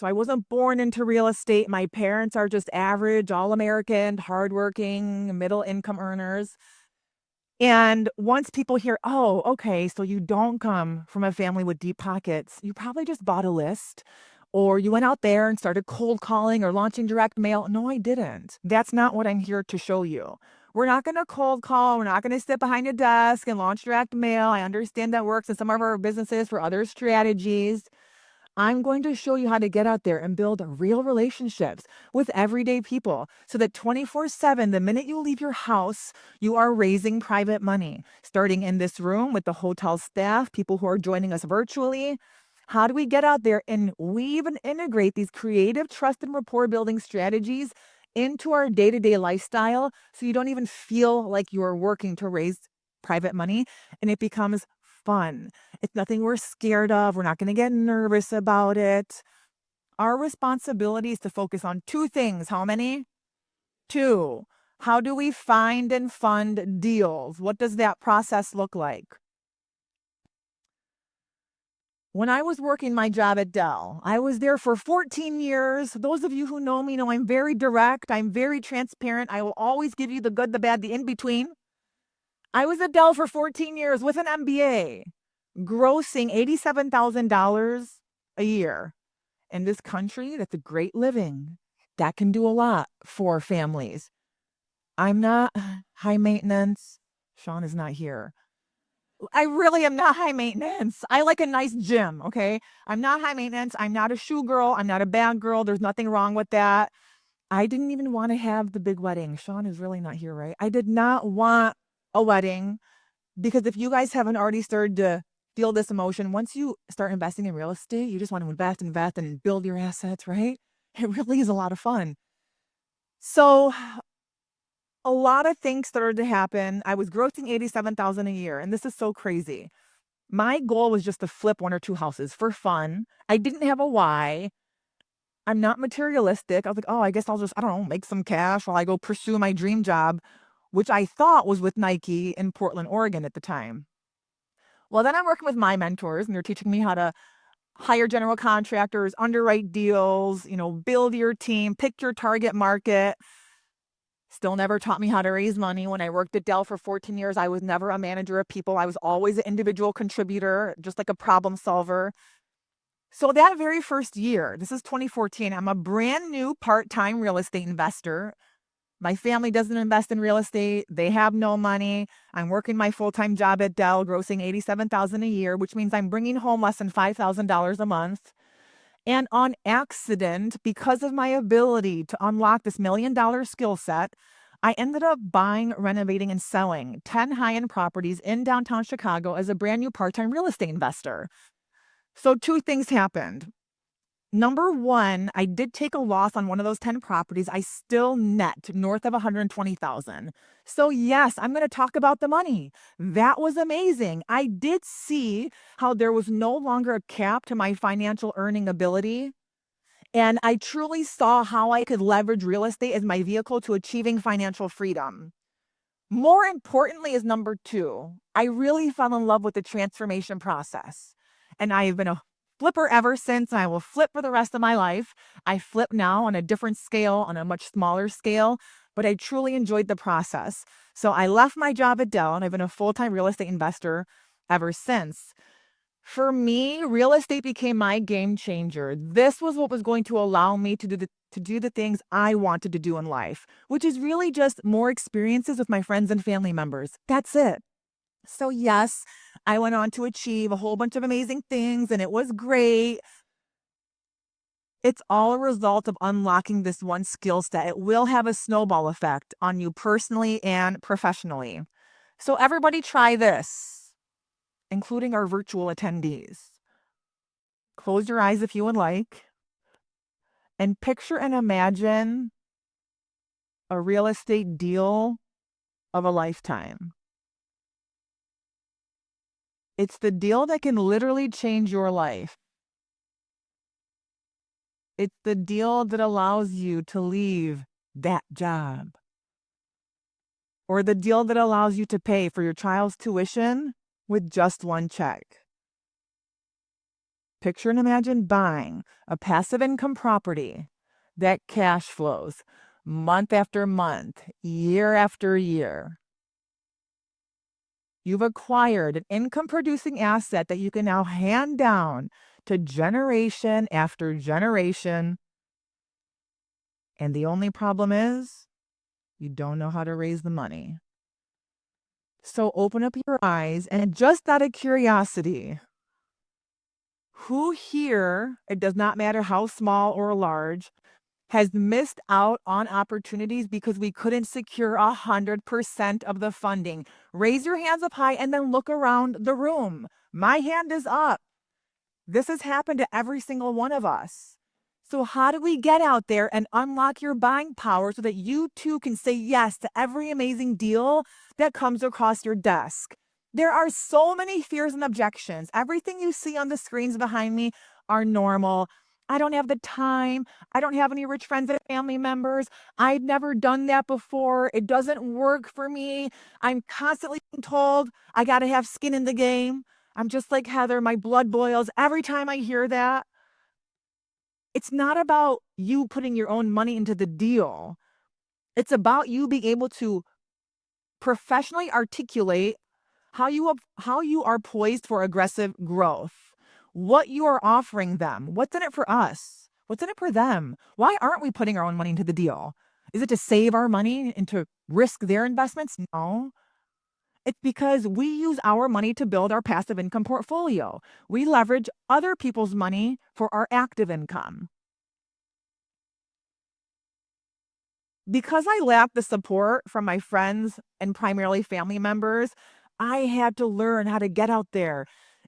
So I wasn't born into real estate. My parents are just average, all American, hardworking, middle income earners. And once people hear, oh, okay, so you don't come from a family with deep pockets, you probably just bought a list or you went out there and started cold calling or launching direct mail. No, I didn't. That's not what I'm here to show you. We're not going to cold call. We're not going to sit behind a desk and launch direct mail. I understand that works in some of our businesses for other strategies. I'm going to show you how to get out there and build real relationships with everyday people so that 24/7, the minute you leave your house, you are raising private money, starting in this room with the hotel staff, people who are joining us virtually. How do we get out there and weave and integrate these creative trust and rapport building strategies into our day to day lifestyle so you don't even feel like you're working to raise private money and it becomes fun? It's nothing we're scared of. We're not going to get nervous about it. Our responsibility is to focus on two things. How many? Two. How do we find and fund deals? What does that process look like? When I was working my job at Dell, I was there for 14 years. Those of you who know me know I'm very direct. I'm very transparent. I will always give you the good, the bad, the in between. I was at Dell for 14 years with an MBA, grossing $87,000 a year. In this country, that's a great living. That can do a lot for families. I'm not high maintenance. Sean is not here. I really am not high maintenance. I like a nice gym, okay? I'm not high maintenance. I'm not a shoe girl. I'm not a bag girl. There's nothing wrong with that. I didn't even want to have the big wedding. Sean is really not here, right? I did not want a wedding because if you guys haven't already started to feel this emotion, once you start investing in real estate, you just want to invest, and build your assets, right? It really is a lot of fun. So a lot of things started to happen. I was grossing 87,000 a year, and this is so crazy. My goal was just to flip one or two houses for fun. I didn't have a why. I'm not materialistic. I was like, oh, I guess I'll just, I don't know, make some cash while I go pursue my dream job, which I thought was with Nike in Portland, Oregon at the time. Well, then I'm working with my mentors and they're teaching me how to hire general contractors, underwrite deals, build your team, pick your target market. Still never taught me how to raise money. When I worked at Dell for 14 years, I was never a manager of people. I was always an individual contributor, just like a problem solver. So that very first year, this is 2014, I'm a brand new part-time real estate investor. My family doesn't invest in real estate. They have no money. I'm working my full-time job at Dell, grossing 87,000 a year, which means I'm bringing home less than $5,000 a month. And on accident, because of my ability to unlock this $1 million skill set, I ended up buying, renovating, and selling 10 high-end properties in downtown Chicago as a brand new part-time real estate investor. So two things happened. Number one, I did take a loss on one of those 10 properties. I still net north of 120,000. So yes, I'm going to talk about the money. That was amazing. I did see how there was no longer a cap to my financial earning ability. And I truly saw how I could leverage real estate as my vehicle to achieving financial freedom. More importantly is number two, I really fell in love with the transformation process. And I have been a flipper ever since. And I will flip for the rest of my life. I flip now on a different scale, on a much smaller scale, but I truly enjoyed the process. So I left my job at Dell and I've been a full time real estate investor ever since. For me, real estate became my game changer. This was what was going to allow me to do the things I wanted to do in life, which is really just more experiences with my friends and family members. That's it. So yes, I went on to achieve a whole bunch of amazing things and it was great. It's all a result of unlocking this one skill set. It will have a snowball effect on you personally and professionally. So everybody try this, including our virtual attendees. Close your eyes if you would like and picture and imagine a real estate deal of a lifetime. It's the deal that can literally change your life. It's the deal that allows you to leave that job, or the deal that allows you to pay for your child's tuition with just one check. Picture and imagine buying a passive income property that cash flows month after month, year after year. You've acquired an income producing asset that you can now hand down to generation after generation. And the only problem is you don't know how to raise the money. So open up your eyes and just out of curiosity, who here, it does not matter how small or large, has missed out on opportunities because we couldn't secure 100% of the funding? Raise your hands up high and then look around the room. My hand is up. This has happened to every single one of us. So how do we get out there and unlock your buying power so that you too can say yes to every amazing deal that comes across your desk? There are so many fears and objections. Everything you see on the screens behind me are normal. I don't have the time. I don't have any rich friends and family members. I've never done that before. It doesn't work for me. I'm constantly being told I got to have skin in the game. I'm just like Heather. My blood boils every time I hear that. It's not about you putting your own money into the deal. It's about you being able to professionally articulate how you are poised for aggressive growth, what you are offering them, what's in it for us, what's in it for them. Why aren't we putting our own money into the deal? Is it to save our money and to risk their investments? No. It's because we use our money to build our passive income portfolio. We leverage other people's money for our active income. Because I lacked the support from my friends and primarily family members, I had to learn how to get out there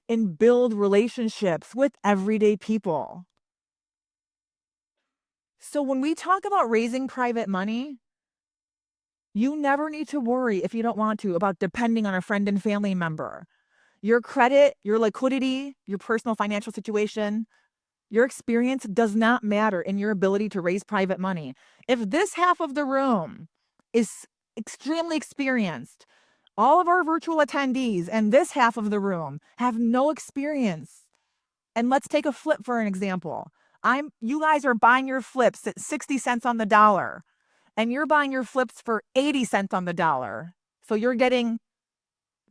and build relationships with everyday people. So when we talk about raising private money, you never need to worry, if you don't want to, about depending on a friend and family member. Your credit, your liquidity, your personal financial situation, your experience does not matter in your ability to raise private money. If this half of the room is extremely experienced, all of our virtual attendees and this half of the room have no experience. And let's take a flip for an example. You guys are buying your flips at 60 cents on the dollar, and you're buying your flips for 80 cents on the dollar. So you're getting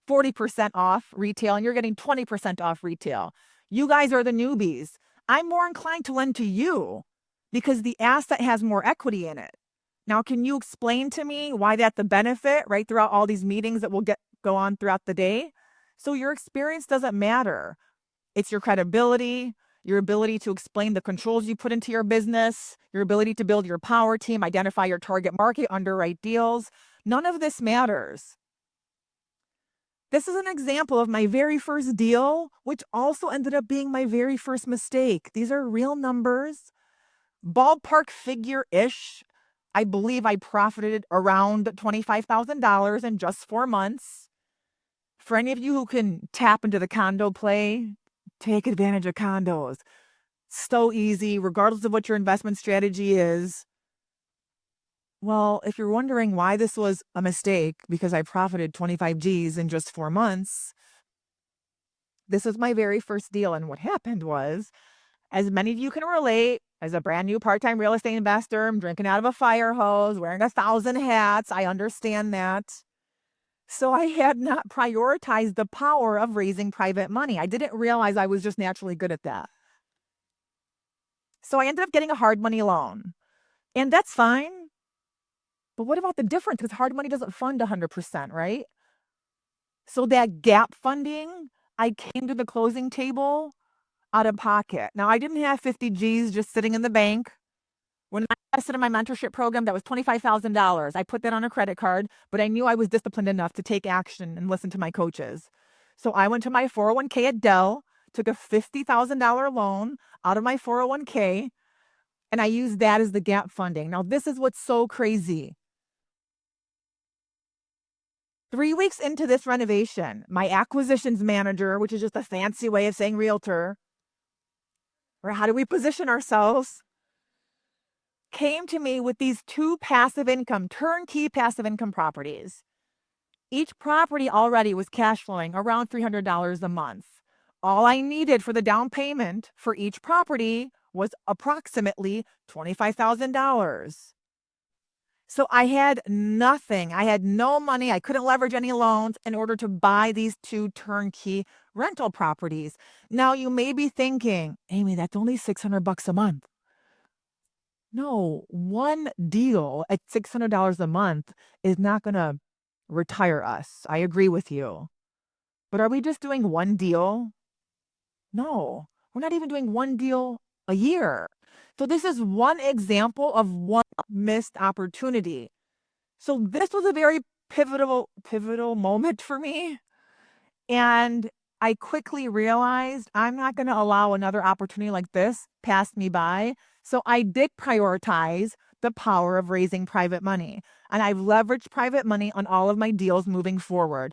40% off retail and you're getting 20% off retail. You guys are the newbies. I'm more inclined to lend to you because the asset has more equity in it. Now, can you explain to me why that's a benefit right throughout all these meetings that will go on throughout the day? So your experience doesn't matter. It's your credibility, your ability to explain the controls you put into your business, your ability to build your power team, identify your target market, underwrite deals. None of this matters. This is an example of my very first deal, which also ended up being my very first mistake. These are real numbers, ballpark figure-ish. I believe I profited around $25,000 in just 4 months. For any of you who can tap into the condo play, take advantage of condos. So easy, regardless of what your investment strategy is. Well, if you're wondering why this was a mistake, because I profited 25 G's in just 4 months, this was my very first deal. And what happened was, as many of you can relate, as a brand new part-time real estate investor, I'm drinking out of a fire hose, wearing 1,000 hats. I understand that. So I had not prioritized the power of raising private money. I didn't realize I was just naturally good at that. So I ended up getting a hard money loan. And that's fine. But what about the difference? Because hard money doesn't fund 100%, right? So that gap funding, I came to the closing table out of pocket. Now, I didn't have 50 G's just sitting in the bank. When I invested in my mentorship program, that was $25,000. I put that on a credit card, but I knew I was disciplined enough to take action and listen to my coaches. So I went to my 401k at Dell, took a $50,000 loan out of my 401k, and I used that as the gap funding. Now, this is what's so crazy. 3 weeks into this renovation, my acquisitions manager, which is just a fancy way of saying realtor, or how do we position ourselves, came to me with these 2 turnkey passive income properties. Each property already was cash flowing around $300 a month. All I needed for the down payment for each property was approximately $25,000. So I had nothing. I had no money. I couldn't leverage any loans in order to buy these two turnkey rental properties. Now you may be thinking, Amy, that's only $600 a month. No, one deal at $600 a month is not going to retire us. I agree with you. But are we just doing one deal? No, we're not even doing one deal a year. So this is one example of one missed opportunity. So this was a very pivotal moment for me, and I quickly realized I'm not going to allow another opportunity like this pass me by. So I did prioritize the power of raising private money, and I've leveraged private money on all of my deals moving forward.